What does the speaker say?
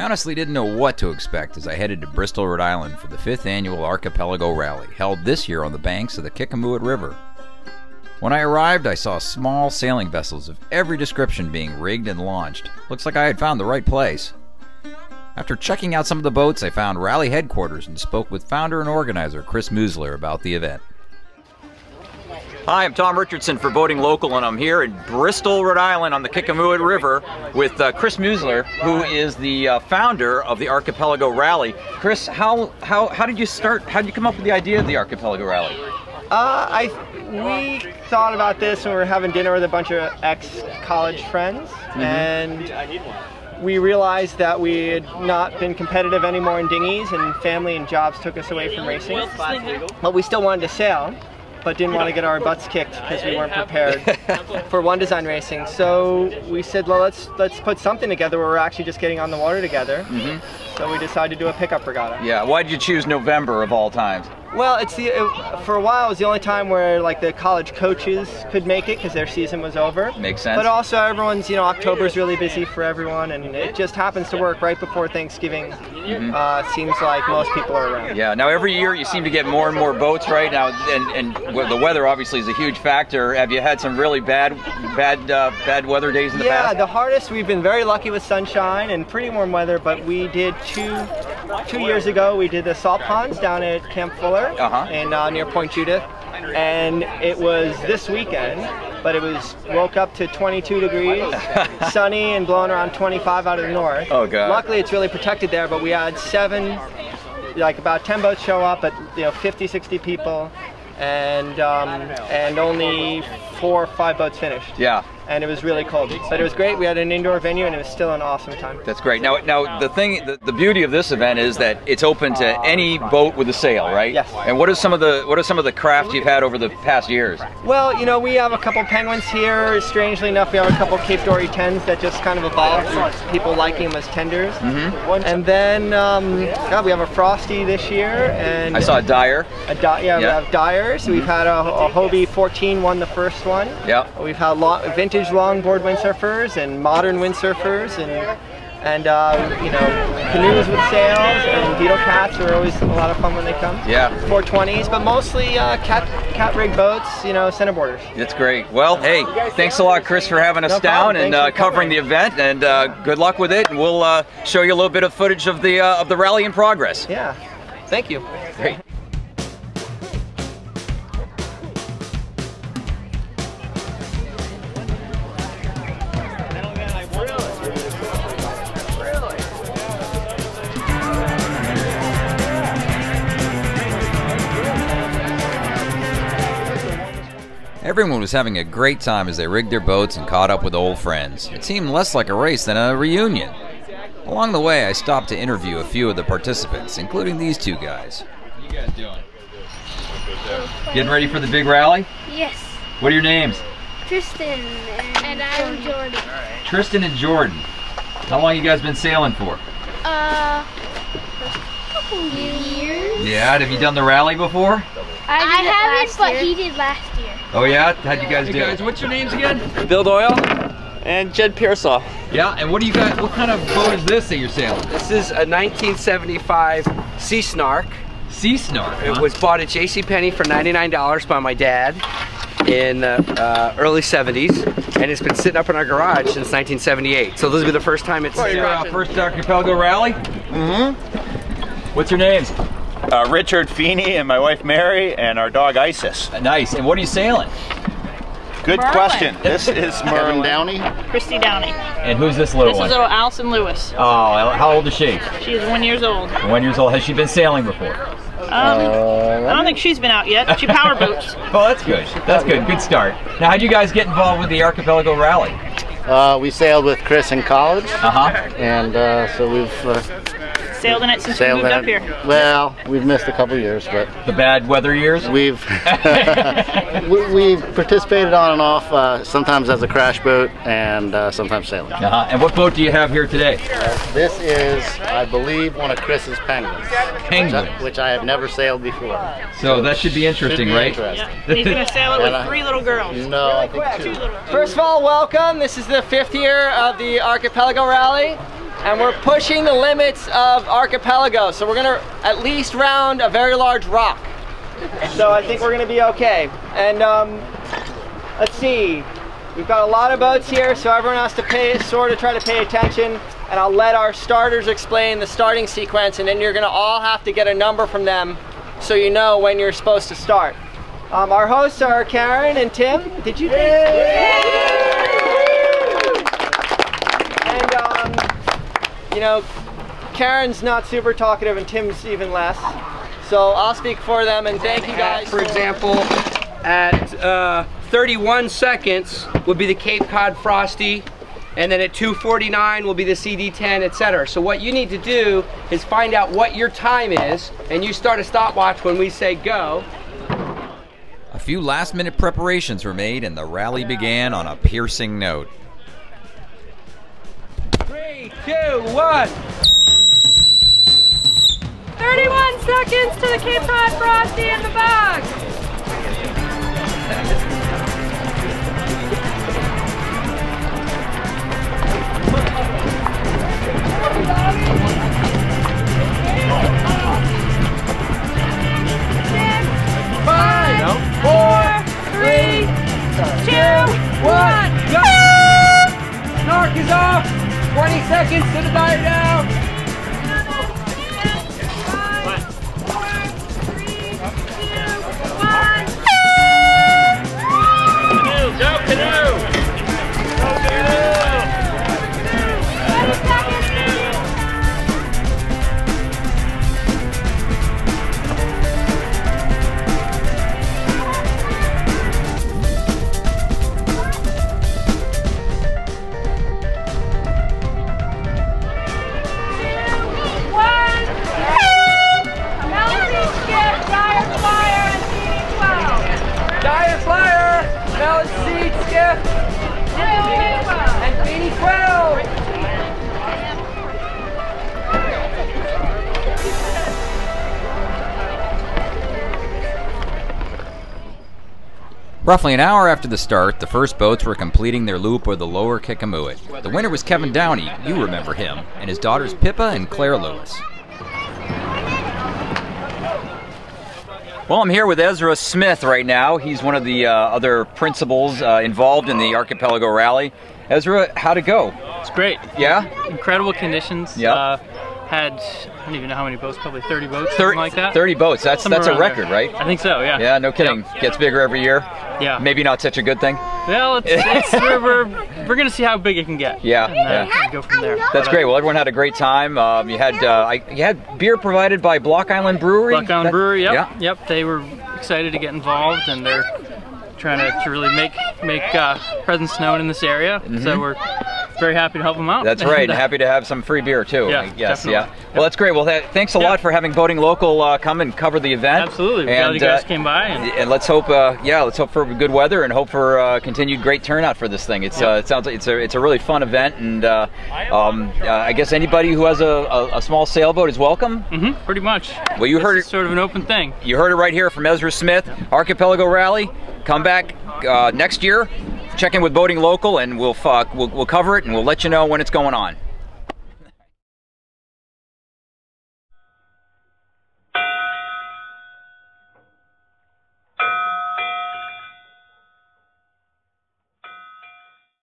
I honestly didn't know what to expect as I headed to Bristol, Rhode Island for the 5th annual Archipelago Rally, held this year on the banks of the Kickamuit River. When I arrived, I saw small sailing vessels of every description being rigged and launched. Looks like I had found the right place. After checking out some of the boats, I found rally headquarters and spoke with founder and organizer Chris Musler about the event. Hi, I'm Tom Richardson for Boating Local, and I'm here in Bristol, Rhode Island on the Kickamuit River with Chris Musler, who is the founder of the Archipelago Rally. Chris, how did you start? How did you come up with the idea of the Archipelago Rally? We thought about this when we were having dinner with a bunch of ex-college friends, and we realized that we had not been competitive anymore in dinghies, and family and jobs took us away from racing. But we still wanted to sail, but didn't want to get our butts kicked because we weren't prepared for one design racing. So we said, well, let's put something together where we're actually just getting on the water together. So we decided to do a pickup regatta. Yeah, why did you choose November of all times? Well, for a while it was the only time where like the college coaches could make it because their season was over. Makes sense. But also everyone's, October's really busy for everyone, and it just happens to work right before Thanksgiving. Seems like most people are around. Yeah. Now every year you seem to get more and more boats right now, and the weather obviously is a huge factor. Have you had some really bad weather days in the past? Yeah, the hardest. We've been very lucky with sunshine and pretty warm weather, but we did two years ago. We did the salt ponds down at Camp Fuller. In near Point Judith, and it was this weekend, but it woke up to 22 degrees, sunny and blowing around 25 out of the north. Oh God. Luckily it's really protected there, but we had about 10 boats show up, at 50, 60 people, and only 4 or 5 boats finished. Yeah. And it was really cold, but it was great. We had an indoor venue, and it was still an awesome time. That's great. Now the beauty of this event is that it's open to any boat with a sail, right? Yes. And what are some of the craft you've had over the past years? Well, we have a couple Penguins here. Strangely enough, we have a couple Cape Dory 10s that just kind of evolved from people liking them as tenders. And then we have a Frosty this year, and I saw a Dyer. We have Dyers. We've had a Hobie 14 won the first one. Yeah. We've had vintage longboard windsurfers and modern windsurfers, and canoes with sails, and beetle cats are always a lot of fun when they come. Yeah. 420s, but mostly cat rig boats, centerboarders. That's great. Well, hey, thanks a lot, Chris, for having us down and covering the event, and good luck with it. And we'll show you a little bit of footage of the rally in progress. Yeah. Thank you. Great. Everyone was having a great time as they rigged their boats and caught up with old friends. It seemed less like a race than a reunion. Along the way, I stopped to interview a few of the participants, including these two guys. What are you guys doing? Getting ready for the big rally? Yes. What are your names? Tristan and I'm Jordan. Tristan and Jordan. How long you guys been sailing for? A couple years. Yeah, have you done the rally before? I haven't, but he did last year. Oh yeah? How'd you guys do? Guys, what's your names again? Bill Doyle and Jed Pearsall. Yeah, and what do you got? What kind of boat is this that you're sailing? This is a 1975 Sea Snark. Sea Snark, huh? It was bought at JCPenney for $99 by my dad in early 70s, and it's been sitting up in our garage since 1978. So this will be the first time it's... Your first Archipelago Rally? What's your names? Richard Feeney and my wife Mary and our dog Isis. Nice. And what are you sailing? Good question. This is Kevin Downey. Christy Downey. And who's this little one? This is little Allison Lewis. Oh, how old is she? She is 1 year old. 1 year old. Has she been sailing before? I don't think she's been out yet. She power boats. Oh, that's good. That's good. Good start. Now, how'd you guys get involved with the Archipelago Rally? We sailed with Chris in college. And so we've sailed in it since we moved up here. Well, we've missed a couple years, but the bad weather years. We've we've participated on and off, sometimes as a crash boat and sometimes sailing. And what boat do you have here today? This is, I believe, one of Chris's Penguins. Penguins, which I have never sailed before. So that should be interesting, right? Yeah. And he's going to sail it with 3 little girls. No, I think 2. First of all, welcome. This is the 5th year of the Archipelago Rally. and we're pushing the limits of Archipelago. So we're gonna at least round a very large rock. So I think we're gonna be okay. And let's see, we've got a lot of boats here, so everyone has to try to pay attention. And I'll let our starters explain the starting sequence, and then you're gonna all have to get a number from them so you know when you're supposed to start. Our hosts are Karen and Tim. Did you think? And you know, Karen's not super talkative and Tim's even less. So I'll speak for them and thank you guys. For example, at 31 seconds would be the Cape Cod Frosty, and then at 2:49 will be the CD10, etc. So what you need to do is find out what your time is, and you start a stopwatch when we say go. A few last-minute preparations were made, and the rally began on a piercing note. 3, 2, 1. 31 seconds to the Cape Cod Frosty in the bog. Snark is off. 20 seconds to the dive down. 5, 4, 3, 2, 1. Canoe, go canoe! Go canoe! 20 seconds. Roughly an hour after the start, the first boats were completing their loop of the lower Kickamuit. The winner was Kevin Downey, you remember him, and his daughters Pippa and Claire Lewis. Well, I'm here with Ezra Smith right now. He's one of the other principals involved in the Archipelago Rally. Ezra, how'd it go? It's great. Yeah? Incredible conditions. Yeah. Had, I don't even know how many boats, probably 30 boats, something like that. 30 boats, that's a record, there. right? I think so, yeah. Yeah, no kidding. Yep. Gets bigger every year. Yeah. Maybe not such a good thing. Well, we're gonna see how big it can get. Yeah, and go from there. That's great. Well, everyone had a great time. You had beer provided by Block Island Brewery. Block Island Brewery, yep. Yeah. Yep, they were excited to get involved, and they're trying to really make presence known in this area. Mm-hmm. So we're very happy to help them out. That's right, and happy to have some free beer too. Yeah, I guess. definitely. Yeah. Well, that's great. Well, thanks a lot for having Boating Local come and cover the event. Absolutely. Glad you guys came by. And let's hope, let's hope for good weather and hope for continued great turnout for this thing. It sounds like it's a really fun event, and I guess anybody who has a small sailboat is welcome. Mm-hmm. Pretty much. Well, you heard it. Sort of an open thing. You heard it right here from Ezra Smith. Archipelago Rally. Come back next year. Check in with Boating Local, and we'll cover it, and we'll let you know when it's going on.